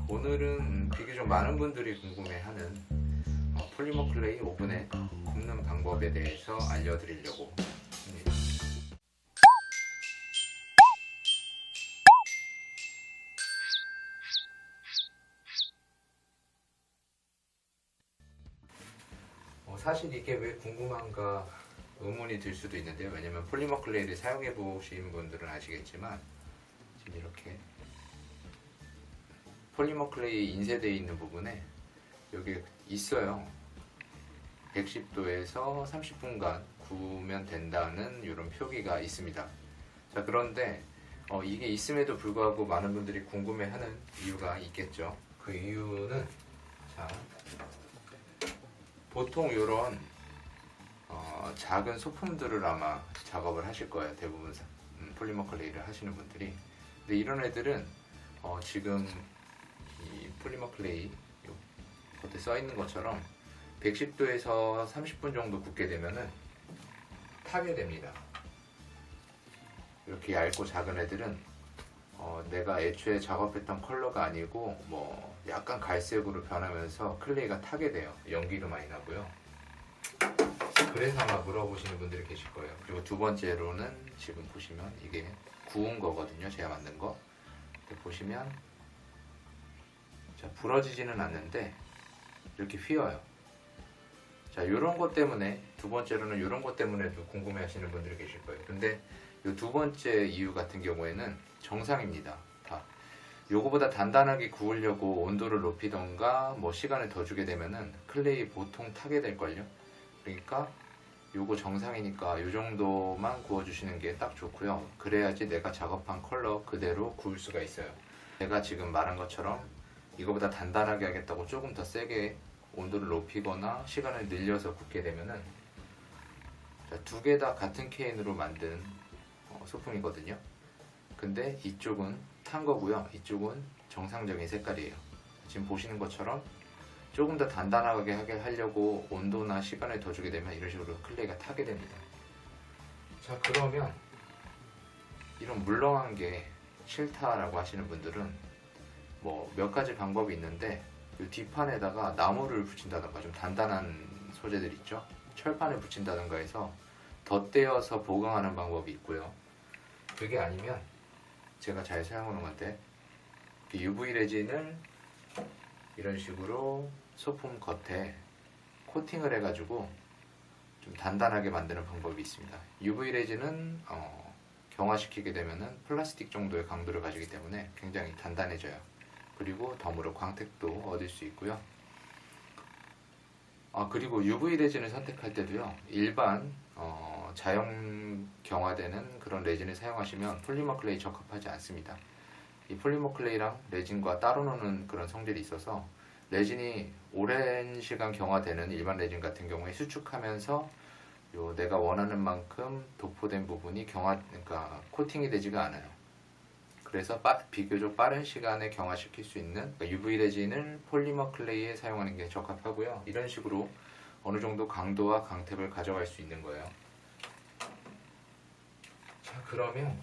오늘은 비교적 많은 분들이 궁금해하는 폴리머 클레이 오븐에 굽는 방법에 대해서 알려드리려고 합니다. 사실 이게 왜 궁금한가 의문이 들 수도 있는데요. 왜냐면 폴리머 클레이를 사용해 보신 분들은 아시겠지만 지금 이렇게 폴리머 클레이 인쇄되어 있는 부분에 여기 있어요. 110도에서 30분간 구우면 된다는 이런 표기가 있습니다. 자, 그런데 이게 있음에도 불구하고 많은 분들이 궁금해하는 이유가 있겠죠. 그 이유는 자, 보통 이런 작은 소품들을 아마 작업을 하실 거예요. 대부분 폴리머 클레이를 하시는 분들이. 근데 이런 애들은 지금 이 폴리머 클레이 겉에 써 있는 것처럼 110도에서 30분 정도 굽게 되면은 타게 됩니다. 이렇게 얇고 작은 애들은 내가 애초에 작업했던 컬러가 아니고 뭐 약간 갈색으로 변하면서 클레이가 타게 돼요. 연기도 많이 나고요. 그래서 아마 물어보시는 분들이 계실 거예요. 그리고 두 번째로는 지금 보시면 이게 구운 거거든요. 제가 만든 거. 보시면 자, 부러지지는 않는데 이렇게 휘어요. 자, 요런 것 때문에, 두 번째로는 요런 것 때문에도 궁금해 하시는 분들이 계실 거예요. 근데 요 두 번째 이유 같은 경우에는 정상입니다. 다. 요거보다 단단하게 구우려고 온도를 높이던가 뭐 시간을 더 주게 되면은 클레이 보통 타게 될걸요. 그러니까 요거 정상이니까 요 정도만 구워주시는 게 딱 좋고요. 그래야지 내가 작업한 컬러 그대로 구울 수가 있어요. 제가 지금 말한 것처럼 이거보다 단단하게 하겠다고 조금 더 세게 온도를 높이거나 시간을 늘려서 굽게 되면은 두 개 다 같은 케인으로 만든 소품이거든요. 근데 이쪽은 탄 거고요. 이쪽은 정상적인 색깔이에요. 지금 보시는 것처럼 조금 더 단단하게 하려고 온도나 시간을 더 주게 되면 이런 식으로 클레이가 타게 됩니다. 자, 그러면 이런 물렁한 게 싫다라고 하시는 분들은 뭐 몇 가지 방법이 있는데 이 뒷판에다가 나무를 붙인다던가 좀 단단한 소재들 있죠. 철판을 붙인다던가 해서 덧대어서 보강하는 방법이 있고요. 그게 아니면 제가 잘 사용하는 건데 UV 레진을 이런 식으로 소품 겉에 코팅을 해가지고 좀 단단하게 만드는 방법이 있습니다. UV 레진은 경화시키게 되면은 플라스틱 정도의 강도를 가지기 때문에 굉장히 단단해져요. 그리고 덤으로 광택도 얻을 수 있고요. 그리고 UV 레진을 선택할 때도요. 일반 자연 경화되는 그런 레진을 사용하시면 폴리머 클레이 적합하지 않습니다. 이 폴리머 클레이랑 레진과 따로 노는 그런 성질이 있어서 레진이 오랜 시간 경화되는 일반 레진 같은 경우에 수축하면서 내가 원하는 만큼 도포된 부분이 그러니까 코팅이 되지가 않아요. 그래서 비교적 빠른 시간에 경화시킬 수 있는 UV 레진을 폴리머 클레이에 사용하는 게 적합하고요. 이런 식으로 어느 정도 강도와 강택을 가져갈 수 있는 거예요. 자, 그러면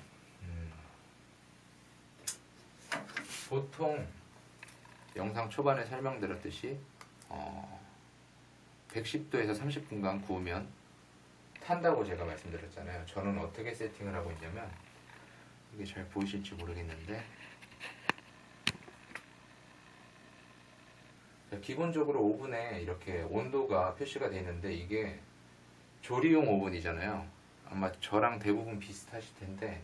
보통 영상 초반에 설명드렸듯이 110도에서 30분간 구우면 탄다고 제가 말씀드렸잖아요. 저는 어떻게 세팅을 하고 있냐면 이게 잘 보이실지 모르겠는데 기본적으로 오븐에 이렇게 온도가 표시가 되어 있는데 이게 조리용 오븐이잖아요. 아마 저랑 대부분 비슷하실 텐데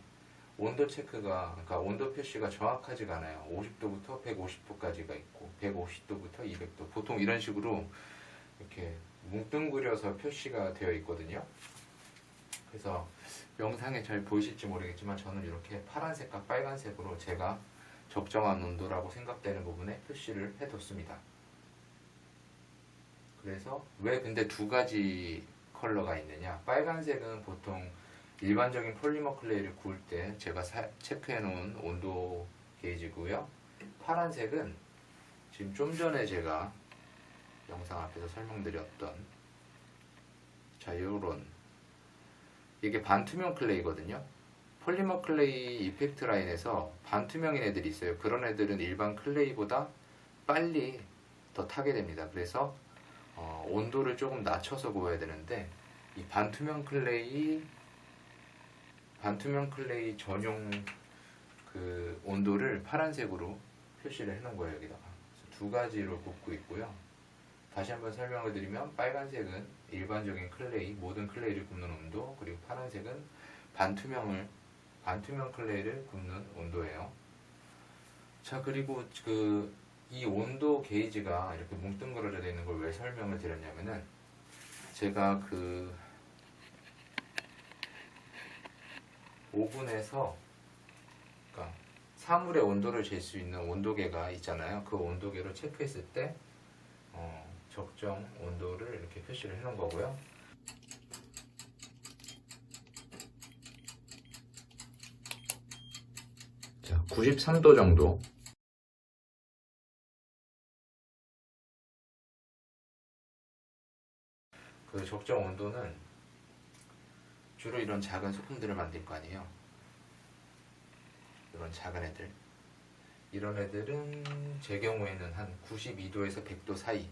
온도 체크가, 그러니까 온도 표시가 정확하지가 않아요. 50도부터 150도까지가 있고 150도부터 200도, 보통 이런 식으로 이렇게 뭉뚱그려서 표시가 되어 있거든요. 그래서 영상에 잘 보이실지 모르겠지만 저는 이렇게 파란색과 빨간색으로 제가 적정한 온도라고 생각되는 부분에 표시를 해뒀습니다. 그래서 왜 근데 두 가지 컬러가 있느냐? 빨간색은 보통 일반적인 폴리머 클레이를 구울 때 제가 체크해 놓은 온도 게이지고요. 파란색은 지금 좀 전에 제가 영상 앞에서 설명드렸던 요런 이게 반투명 클레이거든요. 폴리머 클레이 이펙트 라인에서 반투명인 애들이 있어요. 그런 애들은 일반 클레이보다 빨리 더 타게 됩니다. 그래서 온도를 조금 낮춰서 구워야 되는데 이 반투명 클레이 전용 그 온도를 파란색으로 표시를 해 놓은 거예요. 여기다가 두 가지로 굽고 있고요. 다시 한번 설명을 드리면 빨간색은 일반적인 클레이, 모든 클레이를 굽는 온도, 그리고 파란색은 반투명 클레이를 굽는 온도예요. 자, 그리고 이 온도 게이지가 이렇게 뭉뚱그려져 있는 걸 왜 설명을 드렸냐면은 제가 그 오븐에서 그러니까 사물의 온도를 잴 수 있는 온도계가 있잖아요. 그 온도계로 체크했을 때 적정 온도를 이렇게 표시를 해 놓은 거고요. 자, 93도 정도. 그 적정 온도는 주로 이런 작은 소품들을 만들 거 아니에요. 이런 작은 애들. 이런 애들은 제 경우에는 한 92도에서 100도 사이,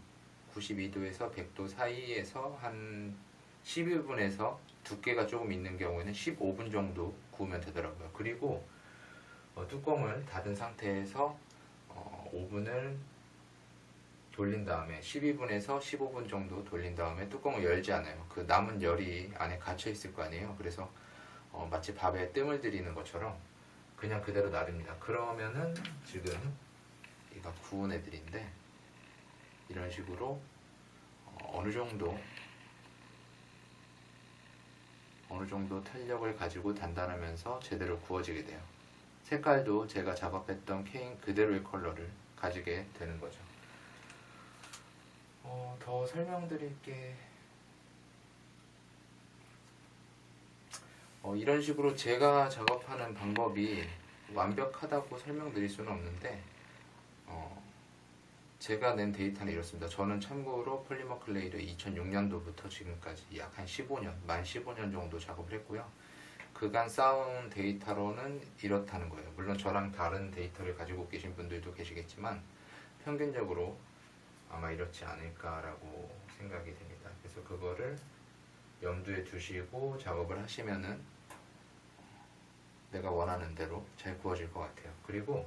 92도에서 100도 사이에서 한 11분에서 두께가 조금 있는 경우에는 15분 정도 구우면 되더라고요. 그리고 뚜껑을 닫은 상태에서 오븐을 돌린 다음에 12분에서 15분 정도 돌린 다음에 뚜껑을 열지 않아요. 그 남은 열이 안에 갇혀 있을 거 아니에요. 그래서 마치 밥에 뜸을 들이는 것처럼 그냥 그대로 놔둡니다. 그러면은 지금 얘가 구운 애들인데 이런 식으로 어느 정도 탄력을 가지고 단단하면서 제대로 구워지게 돼요. 색깔도 제가 작업했던 케인 그대로의 컬러를 가지게 되는 거죠. 더 설명드릴게. 이런 식으로 제가 작업하는 방법이 완벽하다고 설명드릴 수는 없는데 제가 낸 데이터는 이렇습니다. 저는 참고로 폴리머 클레이를 2006년도부터 지금까지 약 한 15년, 만 15년 정도 작업을 했고요. 그간 쌓아온 데이터로는 이렇다는 거예요. 물론 저랑 다른 데이터를 가지고 계신 분들도 계시겠지만 평균적으로 아마 이렇지 않을까라고 생각이 됩니다. 그래서 그거를 염두에 두시고 작업을 하시면은 내가 원하는 대로 잘 구워질 것 같아요. 그리고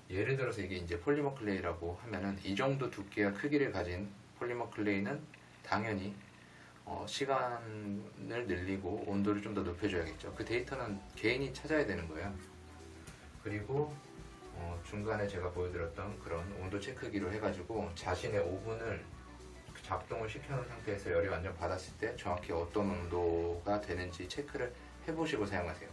예를 들어서 이게 이제 폴리머 클레이라고 하면은 이 정도 두께와 크기를 가진 폴리머 클레이는 당연히 시간을 늘리고 온도를 좀 더 높여줘야겠죠. 그 데이터는 개인이 찾아야 되는 거예요. 그리고 중간에 제가 보여드렸던 그런 온도 체크기로 해가지고 자신의 오븐을 작동을 시켜놓은 상태에서 열이 완전 받았을 때 정확히 어떤 온도가 되는지 체크를 해보시고 사용하세요.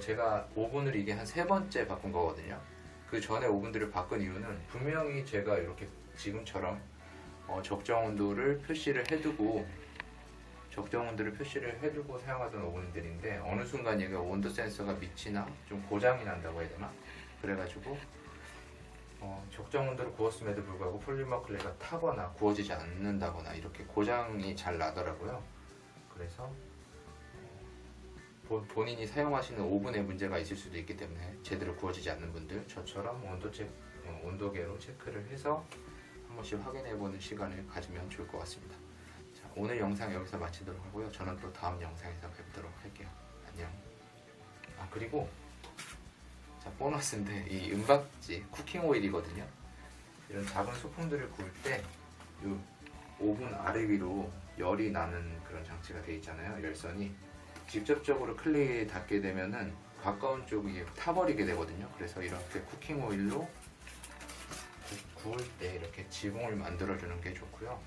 제가 오븐을 이게 한 3번째 바꾼 거거든요. 그 전에 오븐들을 바꾼 이유는 분명히 제가 이렇게 지금처럼 적정 온도를 표시를 해두고 사용하던 오븐들인데 어느 순간 얘가 온도 센서가 미치나 좀 고장이 난다고 해야 되나? 그래가지고 적정 온도를 구웠음에도 불구하고 폴리머 클레이가 타거나 구워지지 않는다거나 이렇게 고장이 잘 나더라고요. 그래서 본인이 사용하시는 오븐에 문제가 있을 수도 있기 때문에 제대로 구워지지 않는 분들, 저처럼 온도계로 체크를 해서 한 번씩 확인해보는 시간을 가지면 좋을 것 같습니다. 자, 오늘 영상 여기서 마치도록 하고요. 저는 또 다음 영상에서 뵙도록 할게요. 안녕. 그리고 보너스인데 이 은박지 쿠킹 오일이거든요. 이런 작은 소품들을 구울 때 이 오븐 아래 위로 열이 나는 그런 장치가 되어 있잖아요. 열선이 직접적으로 클레이에 닿게 되면은 가까운 쪽이 타버리게 되거든요. 그래서 이렇게 쿠킹 오일로 구울 때 이렇게 지붕을 만들어주는 게 좋고요.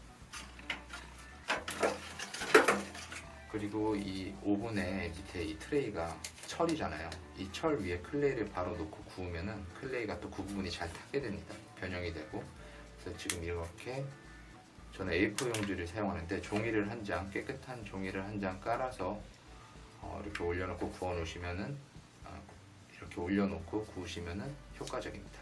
그리고 이 오븐의 밑에 이 트레이가 철이잖아요. 이 철 위에 클레이를 바로 놓고 구우면은 클레이가 또 그 부분이 잘 타게 됩니다. 변형이 되고. 그래서 지금 이렇게 저는 A4 용지를 사용하는데 종이를 한 장, 깨끗한 종이를 한 장 깔아서 이렇게 올려놓고 구워 놓으시면은 이렇게 올려놓고 구우시면은 효과적입니다.